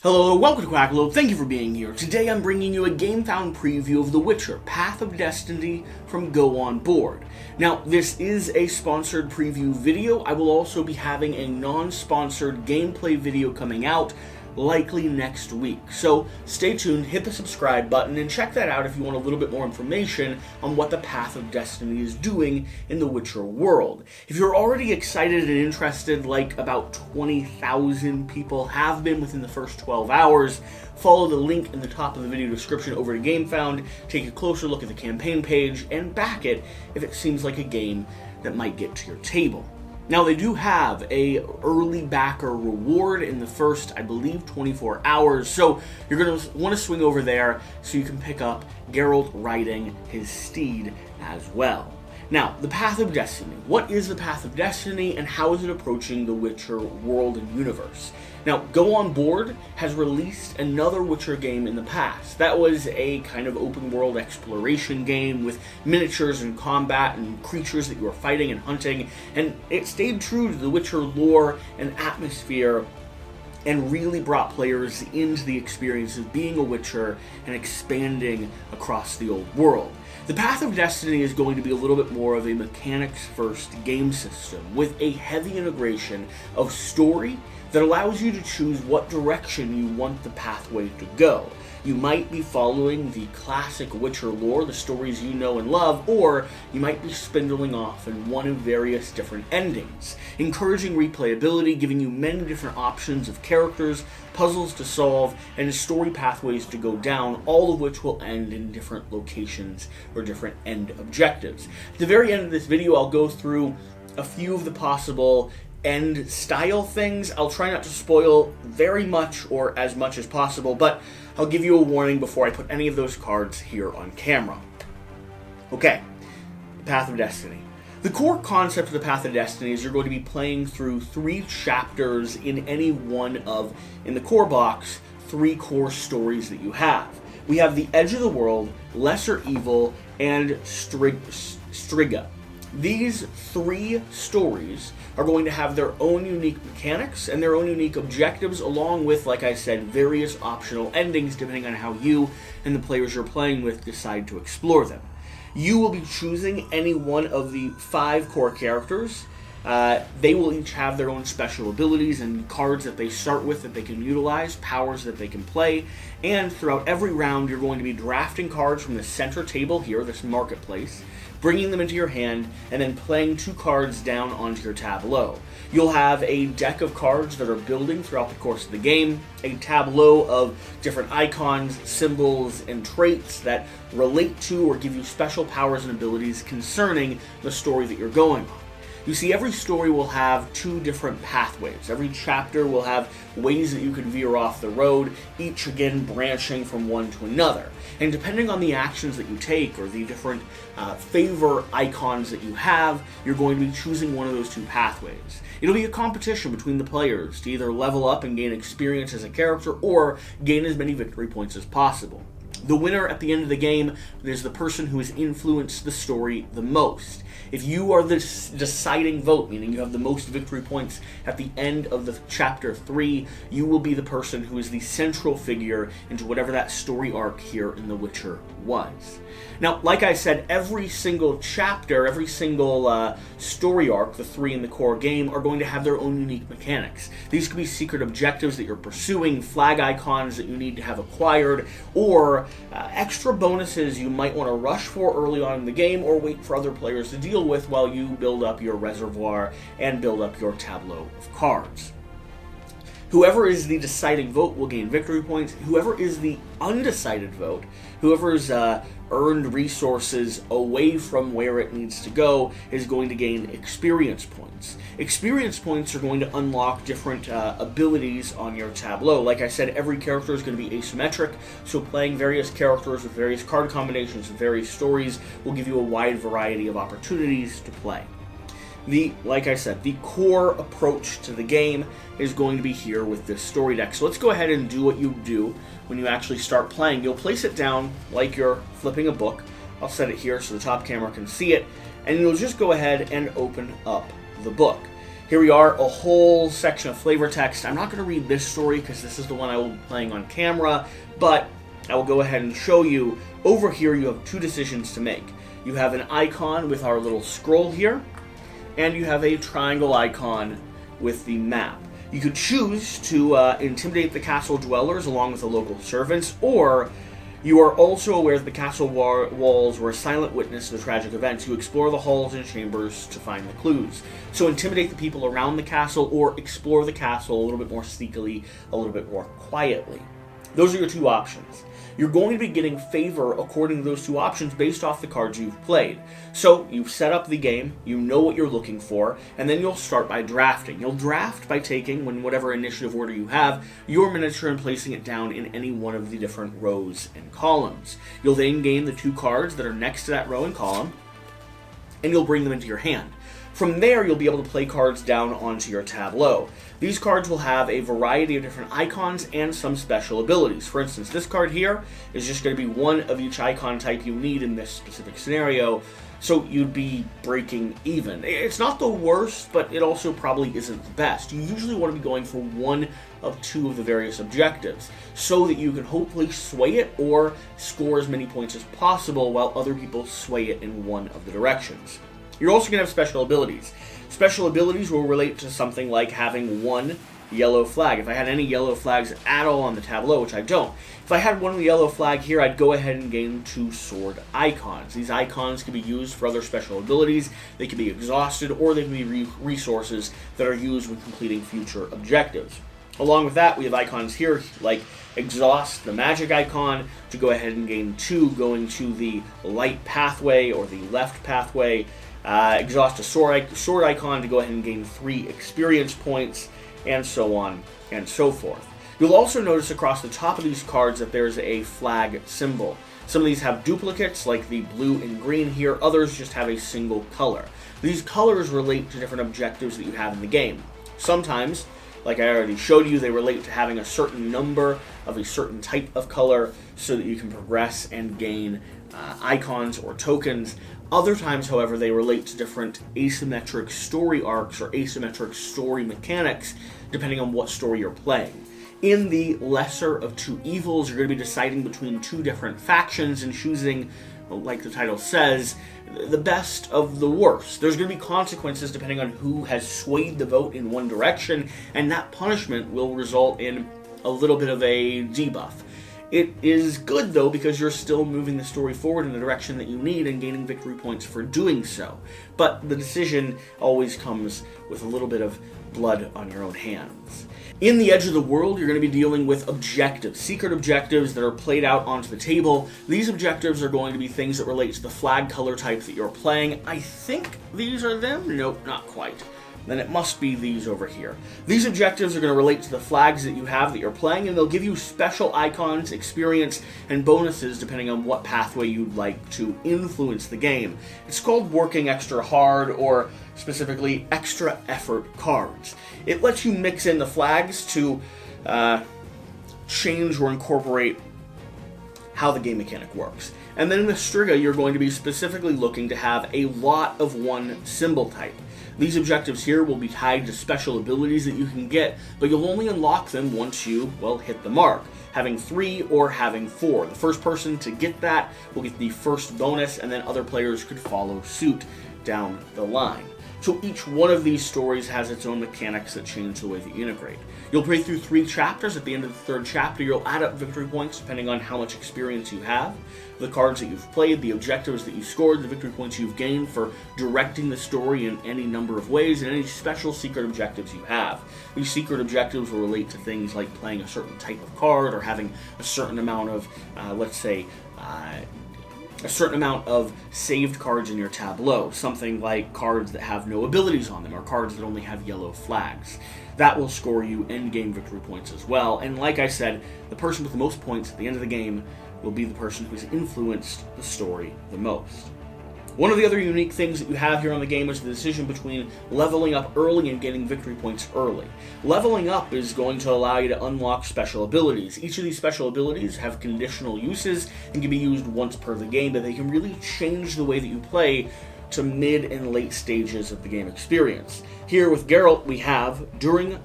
Hello, welcome to Quackalope, thank you for being here. Today I'm bringing you a GameFound preview of The Witcher, Path of Destiny from Go On Board. Now, this is a sponsored preview video. I will also be having a non-sponsored gameplay video coming out, likely next week. So stay tuned, hit the subscribe button, and check that out if you want a little bit more information on what the Path of Destiny is doing in the Witcher world. If you're already excited and interested, like about 20,000 people have been within the first 12 hours, follow the link in the top of the video description over to GameFound, take a closer look at the campaign page, and back it if it seems like a game that might get to your table. Now, they do have a early backer reward in the first, I believe, 24 hours, so you're going to want to swing over there so you can pick up Geralt riding his steed as well. Now, the Path of Destiny. What is the Path of Destiny, and how is it approaching the Witcher world and universe? Now, Go On Board has released another Witcher game in the past. That was a kind of open world exploration game with miniatures and combat and creatures that you were fighting and hunting, and it stayed true to the Witcher lore and atmosphere and really brought players into the experience of being a Witcher and expanding across the old world. The Path of Destiny is going to be a little bit more of a mechanics-first game system with a heavy integration of story that allows you to choose what direction you want the pathway to go. You might be following the classic Witcher lore, the stories you know and love, or you might be spindling off in one of various different endings, encouraging replayability, giving you many different options of characters, puzzles to solve, and story pathways to go down, all of which will end in different locations or different end objectives. At the very end of this video, I'll go through a few of the possible end style things. I'll try not to spoil very much or as much as possible, but I'll give you a warning before I put any of those cards here on camera. Okay, the Path of Destiny. The core concept of the Path of Destiny is you're going to be playing through 3 chapters in any one of, in the core box, 3 core stories that you have. We have the Edge of the World, Lesser Evil, and Striga. These 3 stories are going to have their own unique mechanics and their own unique objectives, along with, like I said, various optional endings depending on how you and the players you're playing with decide to explore them. You will be choosing any one of the 5 core characters. They will each have their own special abilities and cards that they start with that they can utilize, powers that they can play, and throughout every round you're going to be drafting cards from the center table here, this marketplace, bringing them into your hand, and then playing 2 cards down onto your tableau. You'll have a deck of cards that are building throughout the course of the game, a tableau of different icons, symbols, and traits that relate to or give you special powers and abilities concerning the story that you're going on. You see, every story will have 2 different pathways. Every chapter will have ways that you can veer off the road, each again branching from one to another. And depending on the actions that you take or the different favor icons that you have, you're going to be choosing one of those 2 pathways. It'll be a competition between the players to either level up and gain experience as a character or gain as many victory points as possible. The winner at the end of the game is the person who has influenced the story the most. If you are the deciding vote, meaning you have the most victory points at the end of the chapter 3, you will be the person who is the central figure into whatever that story arc here in The Witcher was. Now, like I said, every single chapter, every single story arc, the 3 in the core game, are going to have their own unique mechanics. These could be secret objectives that you're pursuing, flag icons that you need to have acquired, or extra bonuses you might want to rush for early on in the game or wait for other players to deal with while you build up your reservoir and build up your tableau of cards. Whoever is the deciding vote will gain victory points. Whoever is the undecided vote, whoever's earned resources away from where it needs to go, is going to gain experience points. Experience points are going to unlock different abilities on your tableau. Like I said, every character is going to be asymmetric, so playing various characters with various card combinations and various stories will give you a wide variety of opportunities to play. Like I said, the core approach to the game is going to be here with this story deck. So let's go ahead and do what you do when you actually start playing. You'll place it down like you're flipping a book. I'll set it here so the top camera can see it. And you'll just go ahead and open up the book. Here we are, a whole section of flavor text. I'm not going to read this story because this is the one I will be playing on camera, but I will go ahead and show you. Over here you have two decisions to make. You have an icon with our little scroll here, and you have a triangle icon with the map. You could choose to intimidate the castle dwellers along with the local servants, or you are also aware that the castle walls were a silent witness to the tragic events. You explore the halls and chambers to find the clues. So intimidate the people around the castle, or explore the castle a little bit more sneakily, a little bit more quietly. Those are your two options. You're going to be getting favor according to those two options based off the cards you've played. So you've set up the game, you know what you're looking for, and then you'll start by drafting. You'll draft by taking, in whatever initiative order you have, your miniature and placing it down in any one of the different rows and columns. You'll then gain the two cards that are next to that row and column, and you'll bring them into your hand. From there, you'll be able to play cards down onto your tableau. These cards will have a variety of different icons and some special abilities. For instance, this card here is just going to be one of each icon type you need in this specific scenario, so you'd be breaking even. It's not the worst, but it also probably isn't the best. You usually want to be going for one of two of the various objectives, so that you can hopefully sway it or score as many points as possible while other people sway it in one of the directions. You're also going to have special abilities. Special abilities will relate to something like having one yellow flag. If I had any yellow flags at all on the tableau, which I don't, if I had one yellow flag here, I'd go ahead and gain two sword icons. These icons can be used for other special abilities, they can be exhausted, or they can be resources that are used when completing future objectives. Along with that, we have icons here like exhaust, the magic icon, to go ahead and gain two, going to the light pathway or the left pathway. Exhaust a sword icon to go ahead and gain 3 experience points, and so on and so forth. You'll also notice across the top of these cards that there's a flag symbol. Some of these have duplicates, like the blue and green here. Others just have a single color. These colors relate to different objectives that you have in the game. Sometimes, like I already showed you, they relate to having a certain number of a certain type of color so that you can progress and gain icons or tokens. Other times, however, they relate to different asymmetric story arcs or asymmetric story mechanics, depending on what story you're playing. In the lesser of two evils, you're going to be deciding between two different factions and choosing, like the title says, the best of the worst. There's going to be consequences depending on who has swayed the vote in one direction, and that punishment will result in a little bit of a debuff. It is good, though, because you're still moving the story forward in the direction that you need and gaining victory points for doing so. But the decision always comes with a little bit of blood on your own hands. In the Edge of the World, you're going to be dealing with objectives, secret objectives that are played out onto the table. These objectives are going to be things that relate to the flag color type that you're playing. I think these are them? Nope, not quite. Then it must be these over here. These objectives are going to relate to the flags that you have that you're playing, and they'll give you special icons, experience, and bonuses depending on what pathway you'd like to influence the game. It's called working extra hard, or specifically extra effort cards. It lets you mix in the flags to change or incorporate how the game mechanic works. And then in the Striga, you're going to be specifically looking to have a lot of one symbol type. These objectives here will be tied to special abilities that you can get, but you'll only unlock them once you, well, hit the mark, having 3 or having 4. The first person to get that will get the first bonus, and then other players could follow suit down the line. So each one of these stories has its own mechanics that change the way that you integrate. You'll play through 3 chapters. At the end of the 3rd chapter, you'll add up victory points depending on how much experience you have, the cards that you've played, the objectives that you scored, the victory points you've gained for directing the story in any number of ways, and any special secret objectives you have. These secret objectives will relate to things like playing a certain type of card or having a certain amount of, a certain amount of saved cards in your tableau, something like cards that have no abilities on them, or cards that only have yellow flags. That will score you endgame victory points as well, and like I said, the person with the most points at the end of the game will be the person who's influenced the story the most. One of the other unique things that you have here on the game is the decision between leveling up early and getting victory points early. Leveling up is going to allow you to unlock special abilities. Each of these special abilities have conditional uses and can be used once per the game, but they can really change the way that you play to mid and late stages of the game experience. Here with Geralt, we have, during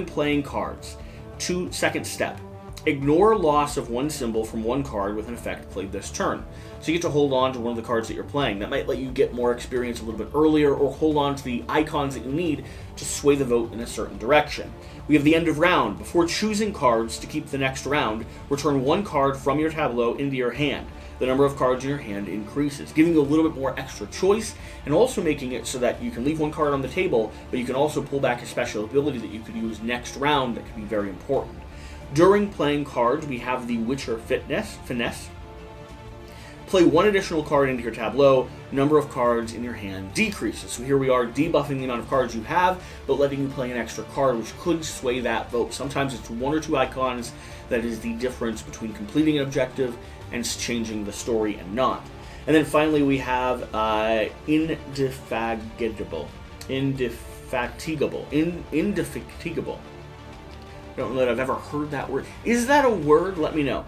playing cards, second step. Ignore loss of one symbol from one card with an effect played this turn. So you get to hold on to one of the cards that you're playing. That might let you get more experience a little bit earlier, or hold on to the icons that you need to sway the vote in a certain direction. We have the end of round. Before choosing cards to keep the next round, return one card from your tableau into your hand. The number of cards in your hand increases, giving you a little bit more extra choice, and also making it so that you can leave one card on the table, but you can also pull back a special ability that you could use next round that could be very important. During playing cards, we have the Witcher Finesse. Play one additional card into your tableau, number of cards in your hand decreases. So here we are debuffing the amount of cards you have, but letting you play an extra card, which could sway that vote. Sometimes it's one or two icons that is the difference between completing an objective and changing the story and not. And then finally we have Indefatigable. I don't know that I've ever heard that word. Is that a word? Let me know.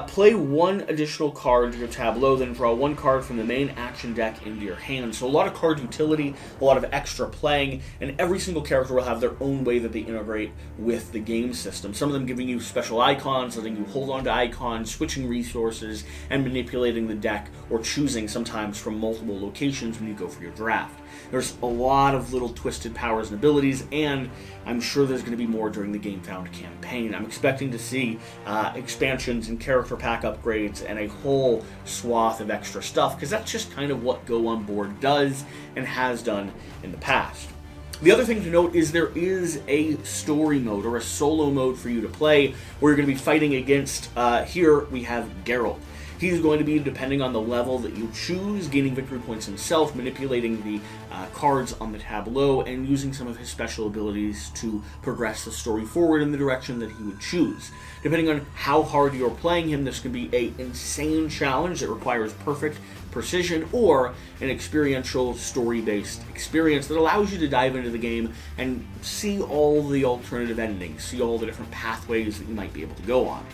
Play one additional card to your tableau, then draw one card from the main action deck into your hand. So a lot of card utility, a lot of extra playing, and every single character will have their own way that they integrate with the game system. Some of them giving you special icons, letting you hold on to icons, switching resources, and manipulating the deck, or choosing sometimes from multiple locations when you go for your draft. There's a lot of little twisted powers and abilities, and I'm sure there's going to be more during the Game Found campaign. I'm expecting to see expansions and character pack upgrades and a whole swath of extra stuff, because that's just kind of what Go On Board does and has done in the past. The other thing to note is there is a story mode, or a solo mode for you to play, where you're going to be fighting against, here we have Geralt. He's going to be, depending on the level that you choose, gaining victory points himself, manipulating the cards on the tableau, and using some of his special abilities to progress the story forward in the direction that he would choose. Depending on how hard you're playing him, this can be an insane challenge that requires perfect precision, or an experiential, story-based experience that allows you to dive into the game and see all the alternative endings, see all the different pathways that you might be able to go on.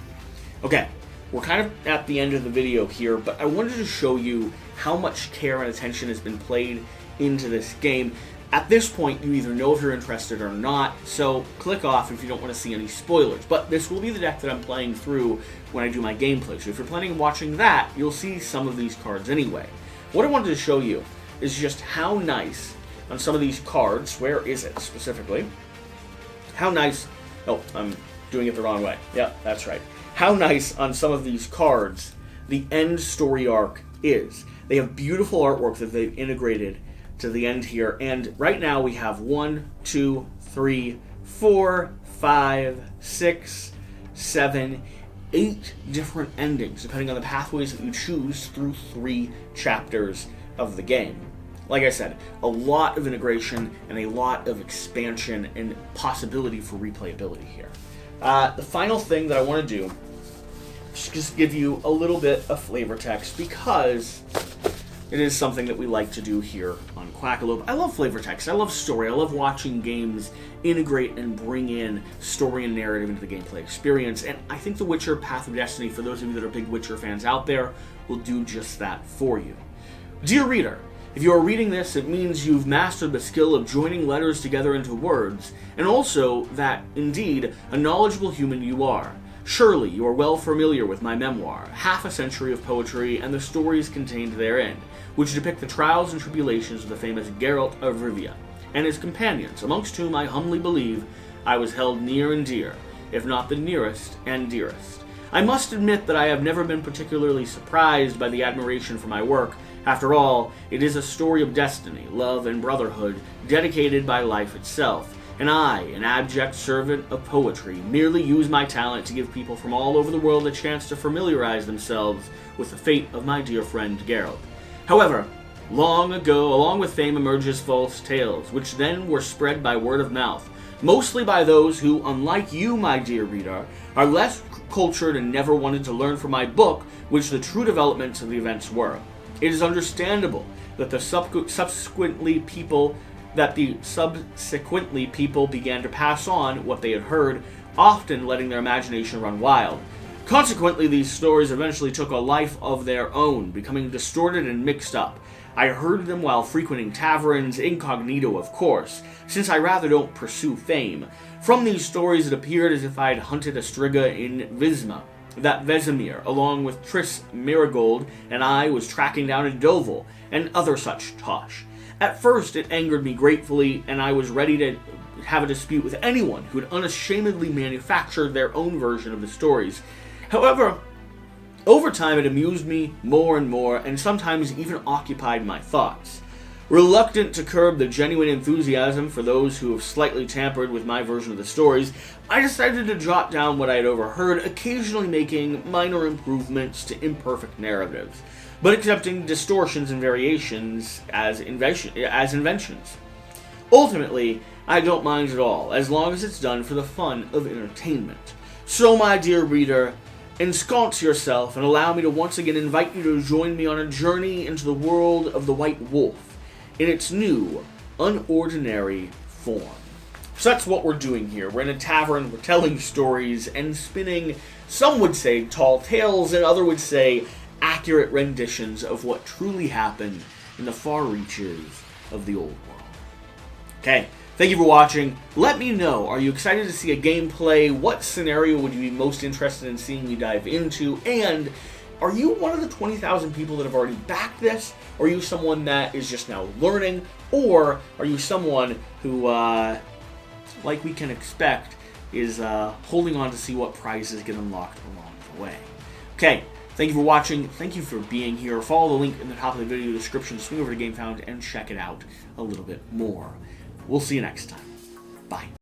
Okay. We're kind of at the end of the video here, but I wanted to show you how much care and attention has been played into this game. At this point, you either know if you're interested or not, so click off if you don't want to see any spoilers. But this will be the deck that I'm playing through when I do my gameplay, so if you're planning on watching that, you'll see some of these cards anyway. What I wanted to show you is just how nice on some of these cards, where is it specifically? How nice, oh, I'm doing it the wrong way. Yeah, that's right. How nice on some of these cards the end story arc is. They have beautiful artwork that they've integrated to the end here, and right now we have 1, 2, 3, 4, 5, 6, 7, 8 different endings, depending on the pathways that you choose through 3 chapters of the game. Like I said, a lot of integration and a lot of expansion and possibility for replayability here. The final thing that I want to do is just give you a little bit of flavor text, because it is something that we like to do here on Quackalope. I love flavor text. I love story. I love watching games integrate and bring in story and narrative into the gameplay experience, and I think The Witcher Path of Destiny, for those of you that are big Witcher fans out there, will do just that for you. Dear reader, if you are reading this, it means you've mastered the skill of joining letters together into words, and also that, indeed, a knowledgeable human you are. Surely you are well familiar with my memoir, half a century of poetry and the stories contained therein, which depict the trials and tribulations of the famous Geralt of Rivia, and his companions, amongst whom I humbly believe I was held near and dear, if not the nearest and dearest. I must admit that I have never been particularly surprised by the admiration for my work. After all, it is a story of destiny, love, and brotherhood, dedicated by life itself, and I, an abject servant of poetry, merely use my talent to give people from all over the world a chance to familiarize themselves with the fate of my dear friend Geralt. However, long ago, along with fame emerges false tales, which then were spread by word of mouth, mostly by those who, unlike you, my dear reader, are less cultured and never wanted to learn from my book which the true developments of the events were. It is understandable that the subsequently people began to pass on what they had heard, often letting their imagination run wild. Consequently, these stories eventually took a life of their own, becoming distorted and mixed up. I heard them while frequenting taverns, incognito of course, since I rather don't pursue fame. From these stories it appeared as if I had hunted a striga in Visma, that Vesemir, along with Triss Marigold, and I was tracking down a Doval, and other such tosh. At first it angered me gratefully, and I was ready to have a dispute with anyone who had unashamedly manufactured their own version of the stories. However, over time it amused me more and more, and sometimes even occupied my thoughts. Reluctant to curb the genuine enthusiasm for those who have slightly tampered with my version of the stories, I decided to jot down what I had overheard, occasionally making minor improvements to imperfect narratives, but accepting distortions and variations as inventions. Ultimately, I don't mind at all, as long as it's done for the fun of entertainment. So, my dear reader, ensconce yourself and allow me to once again invite you to join me on a journey into the world of the White Wolf in its new, unordinary form. So that's what we're doing here. We're in a tavern, we're telling stories, and spinning, some would say, tall tales, and others would say, accurate renditions of what truly happened in the far reaches of the old world. Okay, thank you for watching. Let me know, are you excited to see a gameplay? What scenario would you be most interested in seeing me dive into? And are you one of the 20,000 people that have already backed this? Or are you someone that is just now learning? Or are you someone who, like we can expect, is holding on to see what prizes get unlocked along the way? Okay, thank you for watching. Thank you for being here. Follow the link in the top of the video description. Swing over to GameFound and check it out a little bit more. We'll see you next time. Bye.